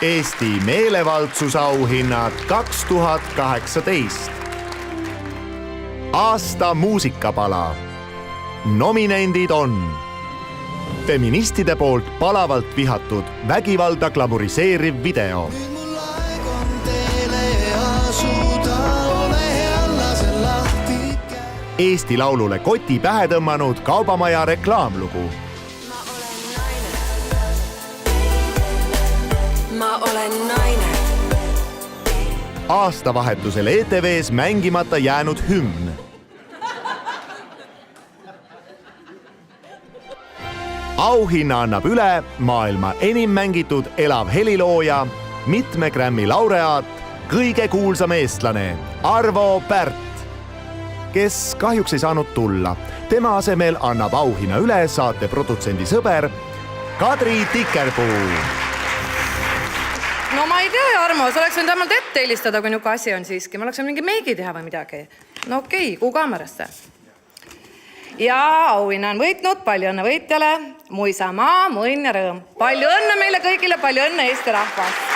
Eesti meelevaldsusauhinnad 2018. Aasta muusikapala. Nominendid on feministide poolt palavalt vihatud vägivalda glamuriseeriv video. Eesti Laulule koti pähe tõmmanud kaubamaja reklaamlugu. Ma olen naine. Aastavahetusel ETVs mängimata jäänud hümn. Auhinna annab üle maailma enim mängitud elav helilooja, mitme Grammy laureaat, kõige kuulsam eestlane Arvo Pärt, kes kahjuks ei saanud tulla. Tema asemel annab auhinna üle saate produtsendi sõber Kadri Tikerpuu. No ma ei tea, Armo, sa oleks võinud vähemalt ette helistada, kui niuke asi on siiski. Ma oleks mingi meigi teha või midagi. No okei, kuu kaamerasse. Ja auhinna on võitnud, palju õnne võitjale, mu isamaa, mu õnn ja rõõm. Palju õnne meile kõigile, palju õnne Eesti rahvas!